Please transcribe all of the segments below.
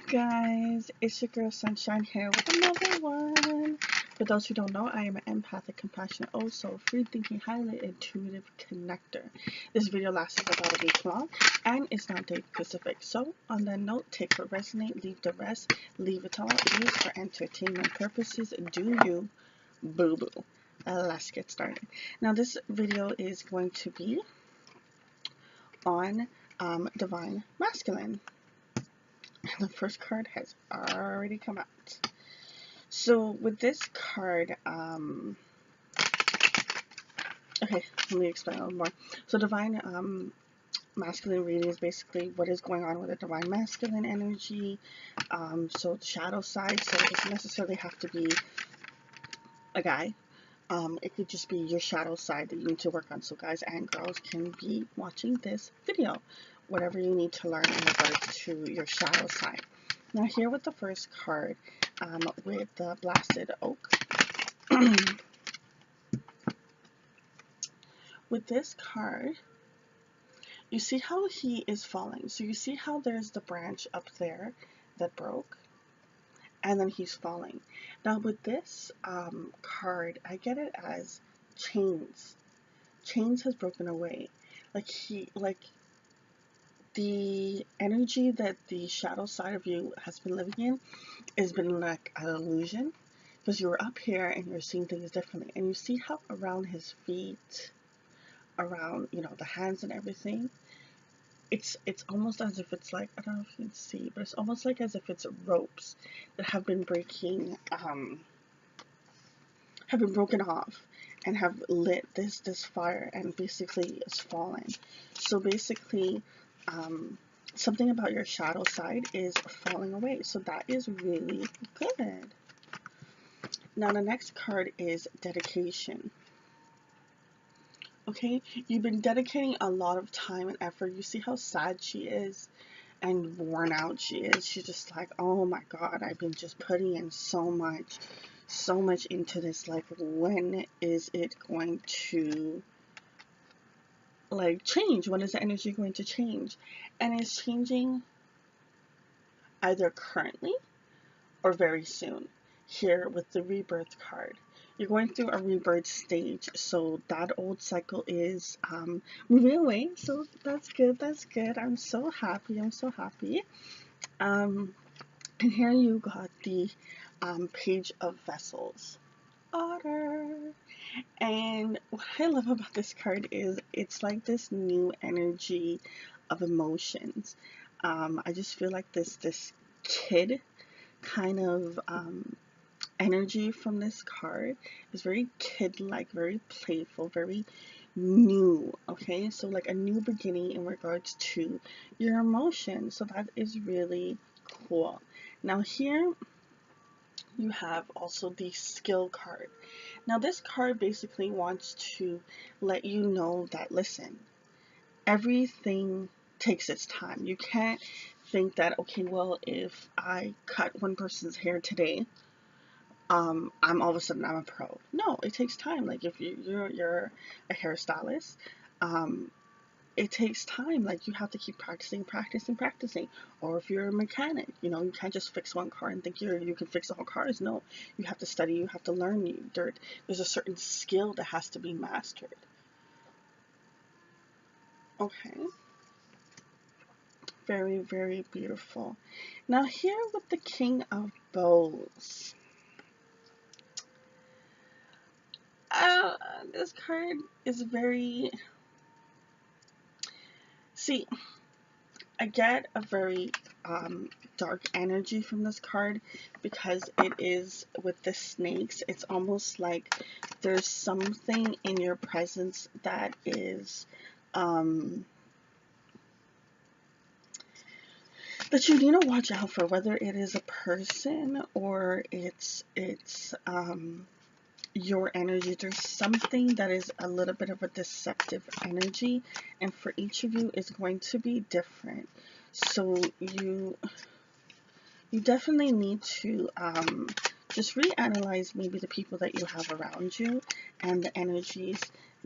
Guys, it's your girl Sunshine here with another one. For those who don't know, I am an empathic, compassionate, also free-thinking, highly intuitive connector. This video lasts about a week long and it's not date specific. So, on that note, take what resonate, leave the rest, leave it all. Use for entertainment purposes. Do you, boo boo? Let's get started. Now, this video is going to be on Divine Masculine. The first card has already come out. So with this card, okay, let me explain a little more. So Divine Masculine reading is basically what is going on with the Divine Masculine energy. So the shadow side, so it doesn't necessarily have to be a guy. It could just be your shadow side that you need to work on. So guys and girls can be watching this video. Whatever you need to learn in regards to your shadow side. Now here with the first card, with the Blasted Oak. With this card, you see how he is falling. So you see how there's the branch up there that broke, and then he's falling. Now with this card, I get it as chains. Chains has broken away. Like the energy that the shadow side of you has been living in has been like an illusion, because you're up here and you're seeing things differently, and you see how around his feet, around, you know, the hands and everything, it's almost as if it's like, I don't know if you can see, but it's almost like as if it's ropes that have been breaking, have been broken off and have lit this fire, and basically it's fallen. So basically, something about your shadow side is falling away. So that is really good. Now the next card is dedication. Okay, you've been dedicating a lot of time and effort. You see how sad she is and worn out she is. She's just like, oh my god, I've been just putting in so much into this. Like, when is it going to like change? When is the energy going to change? And it's changing either currently or very soon. Here with the rebirth card, you're going through a rebirth stage, so that old cycle is moving away. So that's good. I'm so happy. And here you got the Page of Vessels, Otter. And what I love about this card is it's like this new energy of emotions. I just feel like this kid kind of energy from this card is very kid-like, very playful, very new. Okay, so like a new beginning in regards to your emotions. So that is really cool. Now here you have also the skill card. Now this card basically wants to let you know that, listen, everything takes its time. You can't think that, okay, well, if I cut one person's hair today, I'm all of a sudden I'm a pro. No, it takes time. Like if you're a hairstylist, it takes time. Like you have to keep practicing. Or if you're a mechanic, you know, you can't just fix one car and think you can fix all cars. No, you have to study. You have to learn. There's a certain skill that has to be mastered. Okay. Very, very beautiful. Now here with the King of Bows. This card is very... See, I get a very dark energy from this card because it is with the snakes. It's almost like there's something in your presence that is that you need to watch out for, whether it is a person or it's your energy. There's something that is a little bit of a deceptive energy, and for each of you it's going to be different. So you definitely need to just reanalyze maybe the people that you have around you and the energies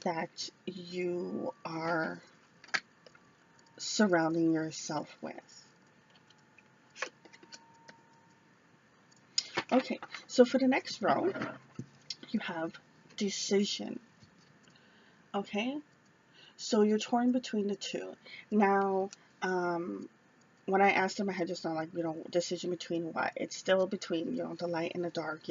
that you are surrounding yourself with. Okay, so for the next row, you have decision. Okay, so you're torn between the two. Now, um, when I asked him, I had just not like, decision between what? It's still between, the light and the dark,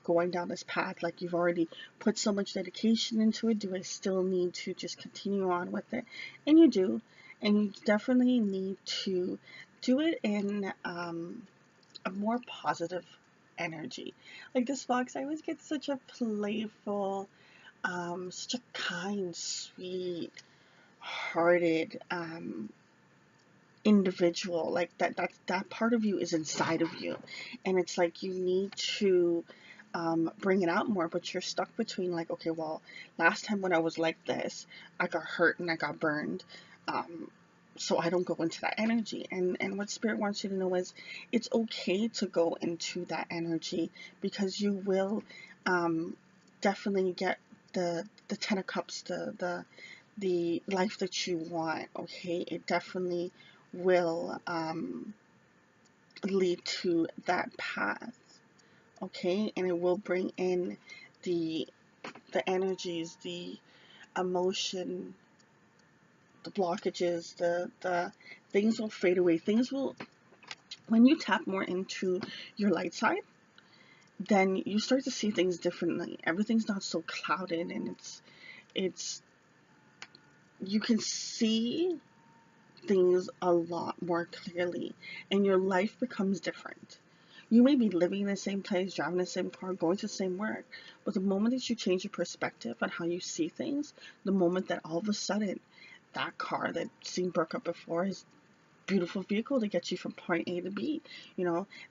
going down this path. Like you've already put so much dedication into it. Do I still need to just continue on with it? And you do. And you definitely need to do it in a more positive energy. Like this box, I always get such a playful, such a kind, sweet, hearted, individual. Like that part of you is inside of you, and it's like you need to bring it out more, but you're stuck between like, okay, well, last time when I was like this, I got hurt and I got burned, um, so I don't go into that energy. And what spirit wants you to know is it's okay to go into that energy, because you will um, definitely get the 10 of cups, the life that you want. Okay, it definitely will lead to that path. Okay, and it will bring in the the energies, the emotion, the blockages, the things will fade away. Things will, when you tap more into your light side, then you start to see things differently. Everything's not so clouded, and it's you can see things a lot more clearly, and your life becomes different. You may be living in the same place, driving the same car, going to the same work, but the moment that you change your perspective on how you see things, the moment that all of a sudden that car that seemed broke up before is a beautiful vehicle to get you from point A to B,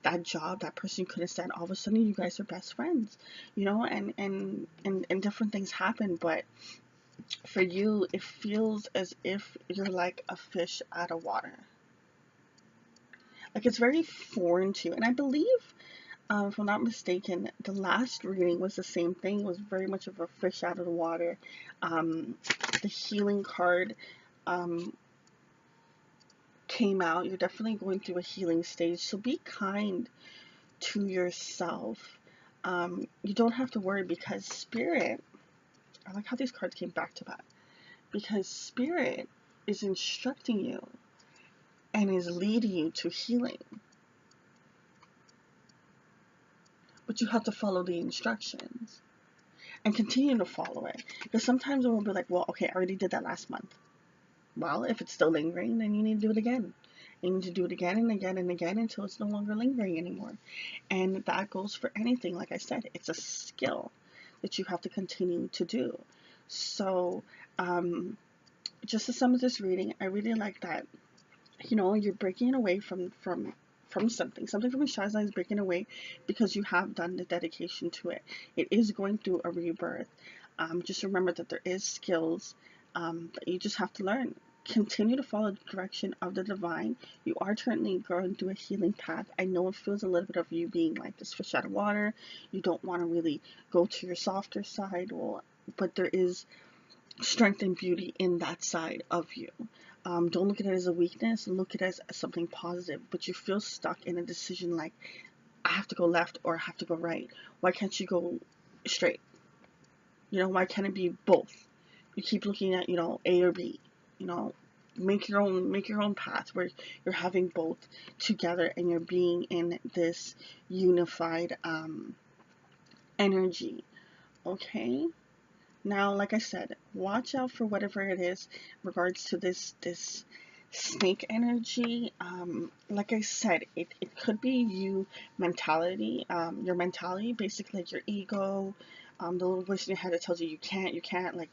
that job, that person you couldn't stand, all of a sudden you guys are best friends, and different things happen. But for you, it feels as if you're like a fish out of water. Like it's very foreign to you. And I believe, if I'm not mistaken, the last reading was the same thing. It was very much of a fish out of the water. Um, the healing card um, came out. You're definitely going through a healing stage. So be kind to yourself. You don't have to worry, because spirit, I like how these cards came back to back, because spirit is instructing you and is leading you to healing. But you have to follow the instructions and continue to follow it. Because sometimes it will be like, well, okay, I already did that last month. Well, if it's still lingering, then you need to do it again. You need to do it again and again and again until it's no longer lingering anymore. And that goes for anything. Like I said, it's a skill that you have to continue to do. So, just to sum of this reading, I really like that, you're breaking away from something from your child line is breaking away, because you have done the dedication to it. It is going through a rebirth. Just remember that there is skills that you just have to learn. Continue to follow the direction of the divine. You are currently going through a healing path. I know it feels a little bit of you being like this fish out of water. You don't want to really go to your softer side. Well, but there is strength and beauty in that side of you. Don't look at it as a weakness, look at it as something positive. But you feel stuck in a decision like, I have to go left or I have to go right. Why can't you go straight? Why can't it be both? You keep looking at, A or B. You know, make your own path where you're having both together, and you're being in this unified energy. Okay? Now, like I said, watch out for whatever it is in regards to this snake energy. Like I said, it could be your mentality, basically like your ego, the little voice in your head that tells you you can't, like,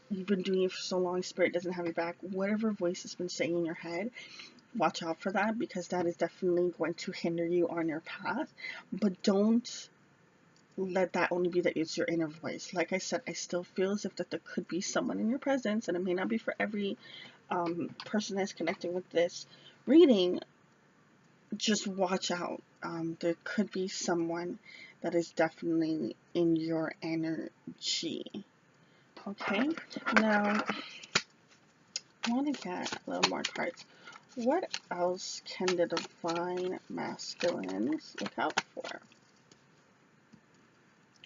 you've been doing it for so long, spirit doesn't have your back. Whatever voice has been saying in your head, watch out for that, because that is definitely going to hinder you on your path. But don't let that only be that it's your inner voice. Like I said, I still feel as if that there could be someone in your presence, and it may not be for every person that's connecting with this reading. Just watch out. There could be someone that is definitely in your energy. Okay, now I want to get a little more cards. What else can the divine masculines look out for?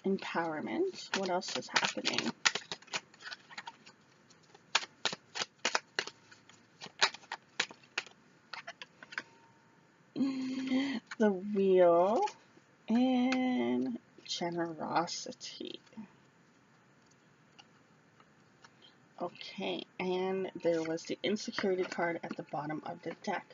empowerment. What else is happening? The wheel and generosity. Okay, and there was the insecurity card at the bottom of the deck.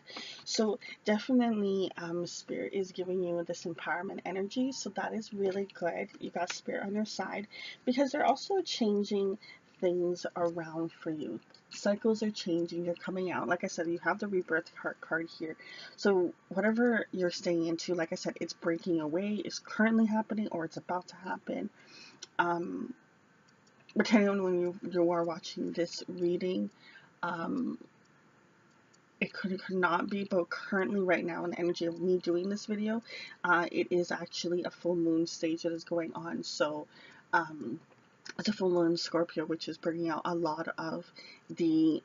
So definitely Spirit is giving you this empowerment energy. So that is really good. You got Spirit on your side because they're also changing things around for you. Cycles are changing, you're coming out. Like I said, you have the rebirth card here. So whatever you're staying into, like I said, it's breaking away, it's currently happening or it's about to happen. Depending on when you are watching this reading, um, it could not be, but currently right now in the energy of me doing this video, it is actually a full moon stage that is going on. So it's a full moon Scorpio, which is bringing out a lot of the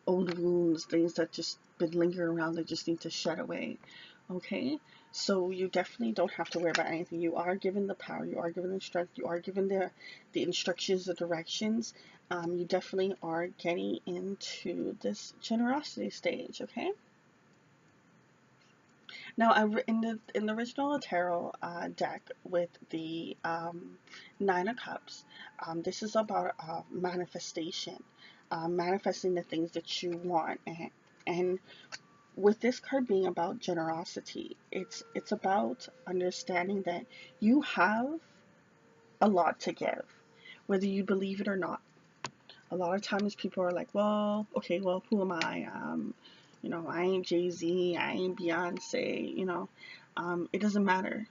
old wounds, things that just been lingering around that just need to shed away. Okay, so you definitely don't have to worry about anything. You are given the power, you are given the strength, you are given the instructions, the directions. You definitely are getting into this generosity stage. Okay. Now, in the original tarot deck with the Nine of Cups, this is about manifestation, manifesting the things that you want, and with this card being about generosity, it's about understanding that you have a lot to give, whether you believe it or not. A lot of times people are like, well, okay, well, who am I? I ain't Jay-Z, I ain't Beyonce, it doesn't matter.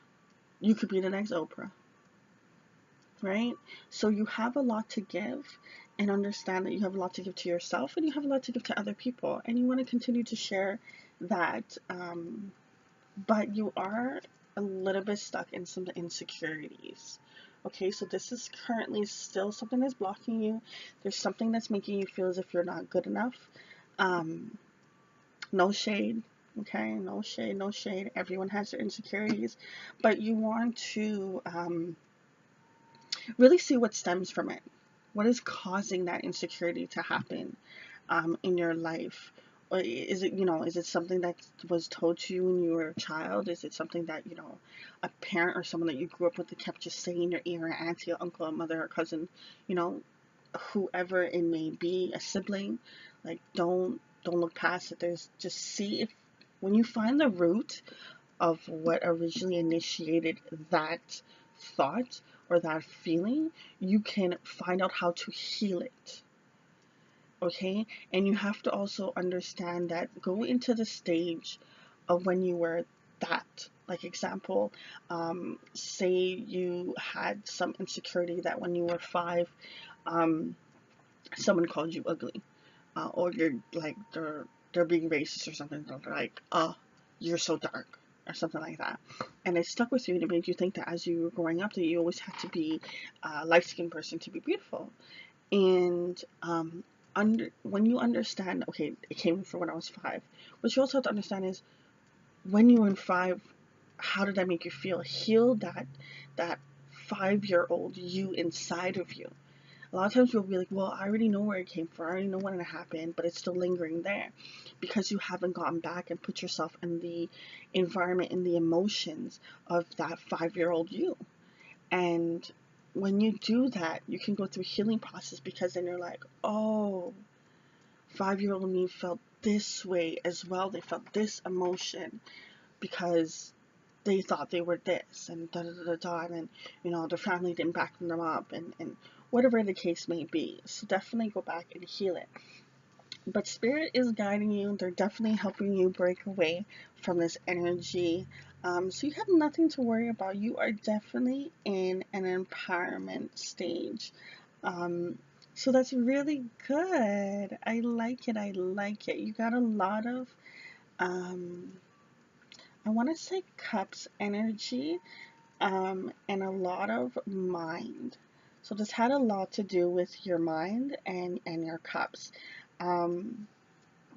You could be the next Oprah, right? So you have a lot to give, and understand that you have a lot to give to yourself and you have a lot to give to other people, and you want to continue to share that. But you are a little bit stuck in some insecurities. Okay, so this is currently still something that's blocking you. There's something that's making you feel as if you're not good enough. Um, no shade, okay? No shade, no shade. Everyone has their insecurities, but you want to really see what stems from it. What is causing that insecurity to happen in your life? Or is it something that was told to you when you were a child? Is it something that, a parent or someone that you grew up with that kept just saying in your ear, an auntie, or uncle, a mother, or cousin, you know, whoever it may be, a sibling? Like, don't look past it. There's just see if when you find the root of what originally initiated that thought or that feeling, you can find out how to heal it. Okay? And you have to also understand that go into the stage of when you were that. Like, example, say you had some insecurity that when you were 5, um, someone called you ugly, or you're like they're being racist or something. They're like, oh, you're so dark, or something like that, and it stuck with you and it made you think that as you were growing up that you always had to be a light-skinned person to be beautiful. And when you understand, okay, it came from when I was 5. What you also have to understand is when you were in 5, how did that make you feel? Heal that 5-year-old you inside of you. A lot of times you'll be like, well, I already know where it came from. I already know when it happened, but it's still lingering there because you haven't gone back and put yourself in the environment, in the emotions of that 5-year-old you. And when you do that, you can go through a healing process because then you're like, oh, 5-year-old me felt this way as well. They felt this emotion because they thought they were this and da da da da, and then, their family didn't back them up, and whatever the case may be. So definitely go back and heal it. But Spirit is guiding you. They're definitely helping you break away from this energy. So you have nothing to worry about. You are definitely in an empowerment stage. Um, so that's really good. I like it. I like it. You got a lot of, I want to say cups energy, and a lot of mind. So this had a lot to do with your mind and your cups. Um,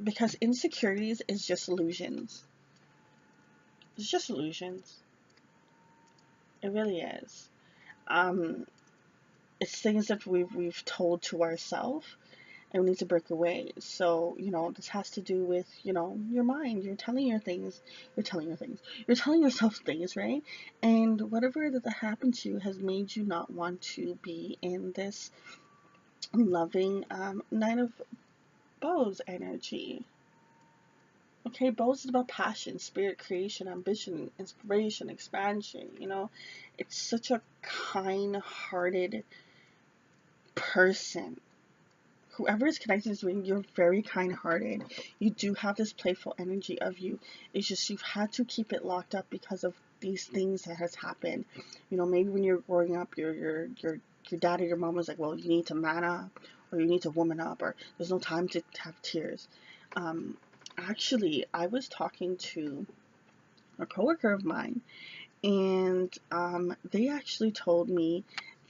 because insecurities is just illusions. It's just illusions. It really is. Um, it's things that we've told to ourselves, and we need to break away. So, this has to do with, your mind. You're telling yourself things, right? And whatever that happened to you has made you not want to be in this loving Nine of Bows energy. Okay, bows is about passion, spirit, creation, ambition, inspiration, expansion. It's such a kind-hearted person. Whoever is connected to you, you're very kind-hearted. You do have this playful energy of you. It's just you've had to keep it locked up because of these things that has happened. Maybe when you're growing up, your dad or your mom was like, well, you need to man up, or you need to woman up, or there's no time to have tears. Um, Actually, I was talking to a coworker of mine, and they actually told me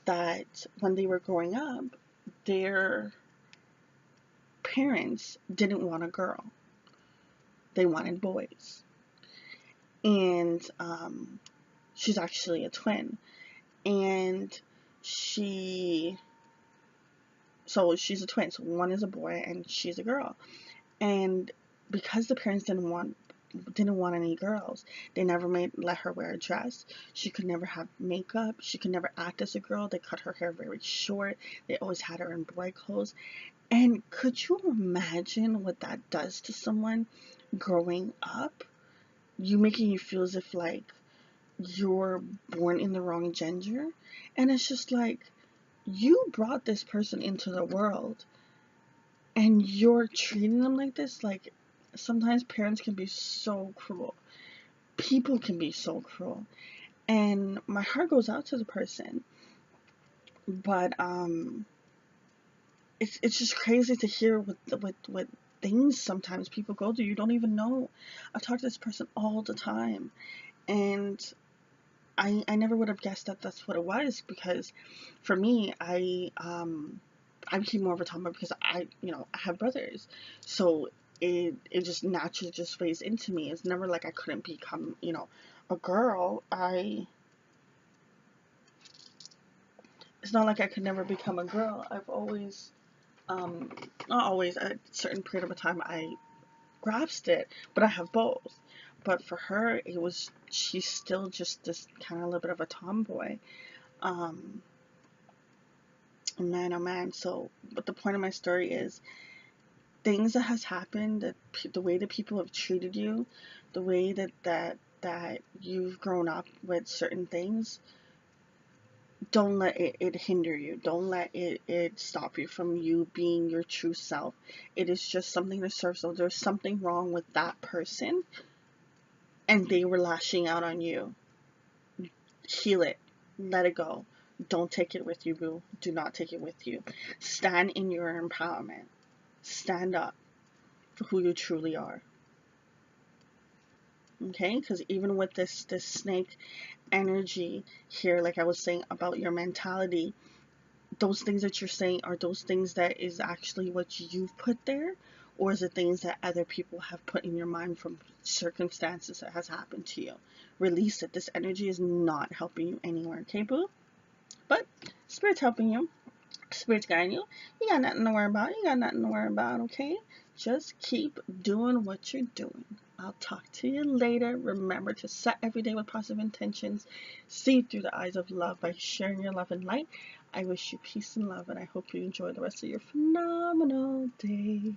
that when they were growing up, their parents didn't want a girl. They wanted boys. And she's actually a twin. And so she's a twin. So one is a boy and she's a girl. And because the parents didn't want any girls, they never let her wear a dress. She could never have makeup. She could never act as a girl. They cut her hair very short. They always had her in boy clothes. And could you imagine what that does to someone growing up? You making you feel as if like you're born in the wrong gender. And it's just like, you brought this person into the world and you're treating them like this. Like, sometimes parents can be so cruel. People can be so cruel. And my heart goes out to the person. But it's just crazy to hear what things sometimes people go through. You don't even know. I talk to this person all the time, and I never would have guessed that that's what it was, because for me, I became more of a tomboy because I have brothers, so it just naturally just phased into me. It's never like I couldn't become a girl. It's not like I could never become a girl. I've always not always, at a certain period of a time I grasped it, but I have both. But for her, she's still just this kind of little bit of a tomboy. Um, Man, oh man. So, but the point of my story is things that has happened, the way that people have treated you, the way that you've grown up with certain things. Don't let it hinder you. Don't let it stop you from you being your true self. It is just something to serve. So there's something wrong with that person and they were lashing out on you. Heal it. Let it go. Don't take it with you, boo. Do not take it with you. Stand in your empowerment. Stand up for who you truly are. Okay? Because even with this snake energy here, like I was saying about your mentality, those things that you're saying, are those things that is actually what you've put there, or is it things that other people have put in your mind from circumstances that has happened to you? Release it. This energy is not helping you anywhere, okay, boo? But Spirit's helping you. Spirit's guiding you. You got nothing to worry about. Okay? Just keep doing what you're doing. I'll talk to you later. Remember to set every day with positive intentions. See through the eyes of love by sharing your love and light. I wish you peace and love, and I hope you enjoy the rest of your phenomenal day.